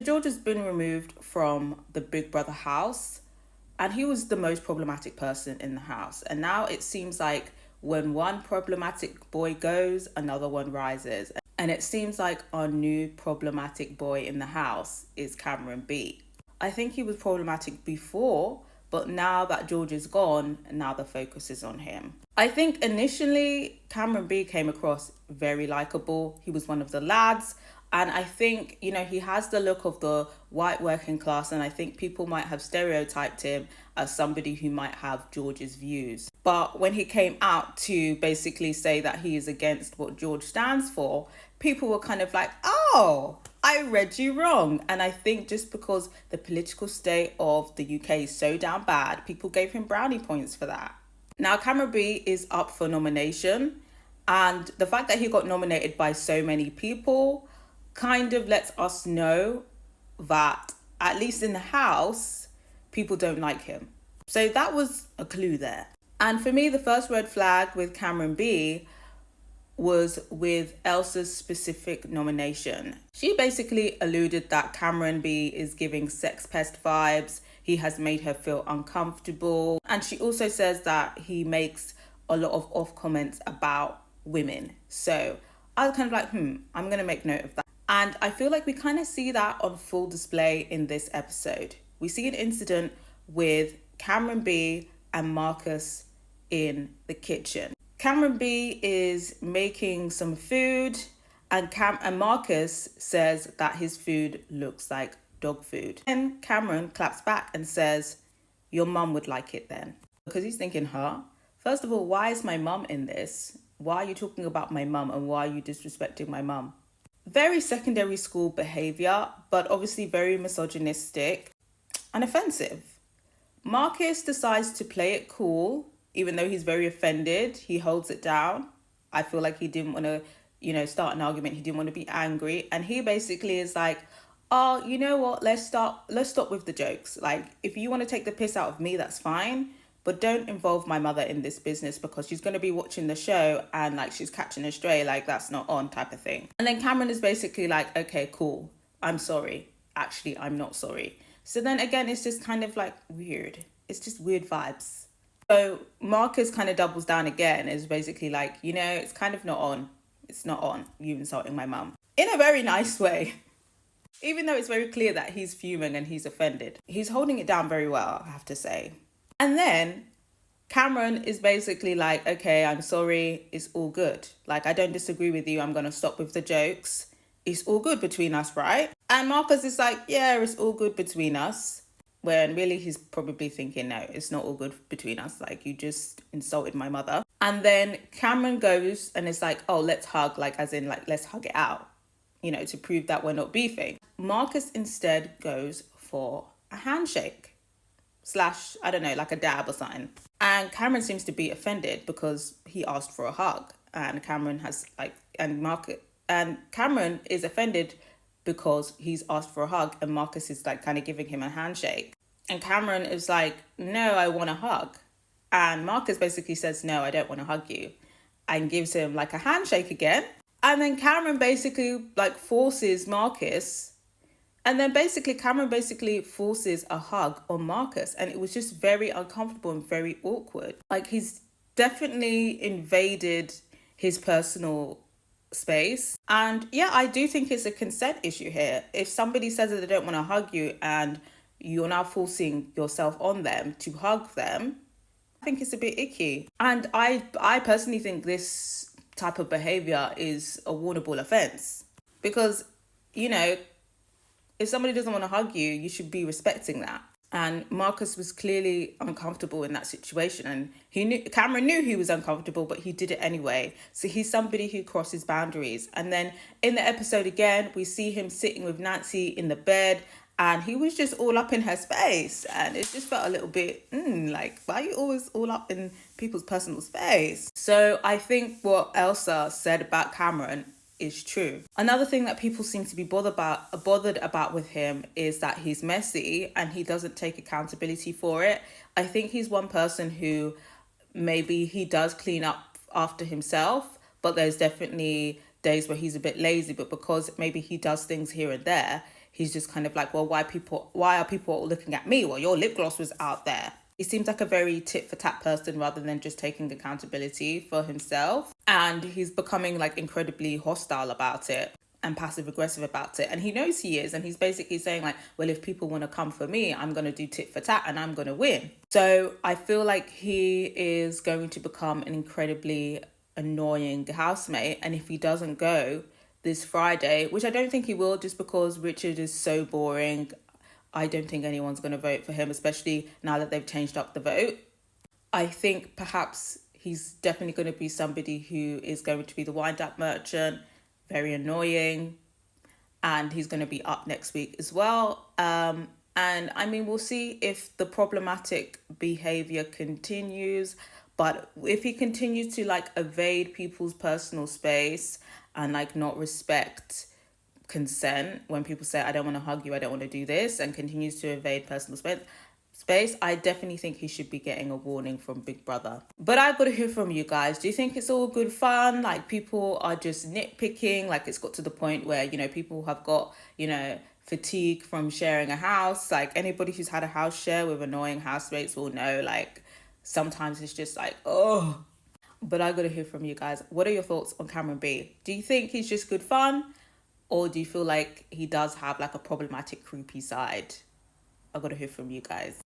George has been removed from the Big Brother house, and he was the most problematic person in the house. And now it seems like when one problematic boy goes, another one rises. And it seems like our new problematic boy in the house is Cameron B. I think he was problematic before, but now that George is gone, now the focus is on him. I think initially Cameron B came across very likable. He was one of the lads. And I think, he has the look of the white working class. And I think people might have stereotyped him as somebody who might have George's views. But when he came out to basically say that he is against what George stands for, people were kind of like, oh, I read you wrong. And I think just because the political state of the UK is so damn bad, people gave him brownie points for that. Now, Cameron B is up for nomination. And the fact that he got nominated by so many people kind of lets us know that, at least in the house, people don't like him. So that was a clue there. And for me, the first red flag with Cameron B was with Elsa's specific nomination. She basically alluded that Cameron B is giving sex pest vibes. He has made her feel uncomfortable. And she also says that he makes a lot of off comments about women. So I was kind of like, I'm going to make note of that. And I feel like we kind of see that on full display in this episode. We see an incident with Cameron B and Marcus in the kitchen. Cameron B is making some food, and Marcus says that his food looks like dog food. And Cameron claps back and says, your mum would like it then. Because he's thinking, first of all, why is my mum in this? Why are you talking about my mum, and why are you disrespecting my mum? Very secondary school behavior, but obviously very misogynistic and offensive. Marcus decides to play it cool, even though he's very offended. He holds it down. I feel like he didn't want to, start an argument. He didn't want to be angry. And he basically is like, oh, you know what? Let's stop with the jokes. Like, if you want to take the piss out of me, that's fine. But don't involve my mother in this business, because she's going to be watching the show and like she's catching a stray, like that's not on type of thing. And then Cameron is basically like, okay, cool. I'm sorry. Actually, I'm not sorry. So then again, it's just kind of like weird. It's just weird vibes. So Marcus kind of doubles down again. Is basically like, it's kind of not on. It's not on. You insulting my mum. In a very nice way. Even though it's very clear that he's fuming and he's offended. He's holding it down very well, I have to say. And then Cameron is basically like, okay, I'm sorry. It's all good. Like, I don't disagree with you. I'm going to stop with the jokes. It's all good between us, right? And Marcus is like, yeah, it's all good between us. When really he's probably thinking, no, it's not all good between us. Like, you just insulted my mother. And then Cameron goes and it's like, oh, let's hug. Like, as in, like, let's hug it out, to prove that we're not beefing. Marcus instead goes for a handshake. / I don't know, like a dab or something. And Cameron seems to be offended because he asked for a hug. And Cameron is offended because he's asked for a hug and Marcus is like kind of giving him a handshake. And Cameron is like, no, I want a hug. And Marcus basically says, no, I don't want to hug you. And gives him like a handshake again. And then Cameron basically like forces Marcus. And then Cameron forces a hug on Marcus. And it was just very uncomfortable and very awkward. Like, he's definitely invaded his personal space. And yeah, I do think it's a consent issue here. If somebody says that they don't want to hug you and you're now forcing yourself on them to hug them, I think it's a bit icky. And I personally think this type of behavior is a warnable offense. Because, if somebody doesn't want to hug you, you should be respecting that. And Marcus was clearly uncomfortable in that situation. And Cameron knew he was uncomfortable, but he did it anyway. So he's somebody who crosses boundaries. And then in the episode again, we see him sitting with Nancy in the bed. And he was just all up in her space. And it just felt a little bit, like, why are you always all up in people's personal space? So I think what Elsa said about Cameron is true. Another thing that people seem to be bothered about with him is that he's messy and he doesn't take accountability for it. I think he's one person who maybe he does clean up after himself, but there's definitely days where he's a bit lazy, but because maybe he does things here and there, he's just kind of like, well, why are people looking at me? Well, your lip gloss was out there. He seems like a very tit for tat person rather than just taking accountability for himself. And he's becoming like incredibly hostile about it and passive aggressive about it. And he knows he is. And he's basically saying like, well, if people want to come for me, I'm going to do tit for tat and I'm going to win. So I feel like he is going to become an incredibly annoying housemate. And if he doesn't go this Friday, which I don't think he will, just because Richard is so boring, I don't think anyone's going to vote for him, especially now that they've changed up the vote. I think perhaps he's definitely going to be somebody who is going to be the wind-up merchant, very annoying, and he's going to be up next week as well. And I mean, we'll see if the problematic behavior continues, but if he continues to like evade people's personal space and like not respect consent when people say, I don't want to hug you, I don't want to do this, and continues to evade personal space, I definitely think he should be getting a warning from Big Brother. But I've got to hear from you guys. Do you think it's all good fun? Like, people are just nitpicking, like it's got to the point where, you know, people have got, you know, fatigue from sharing a house. Like, anybody who's had a house share with annoying housemates will know, like, sometimes it's just like, oh. But I got to hear from you guys. What are your thoughts on Cameron B? Do you think he's just good fun? Or do you feel like he does have like a problematic, creepy side? I got to hear from you guys.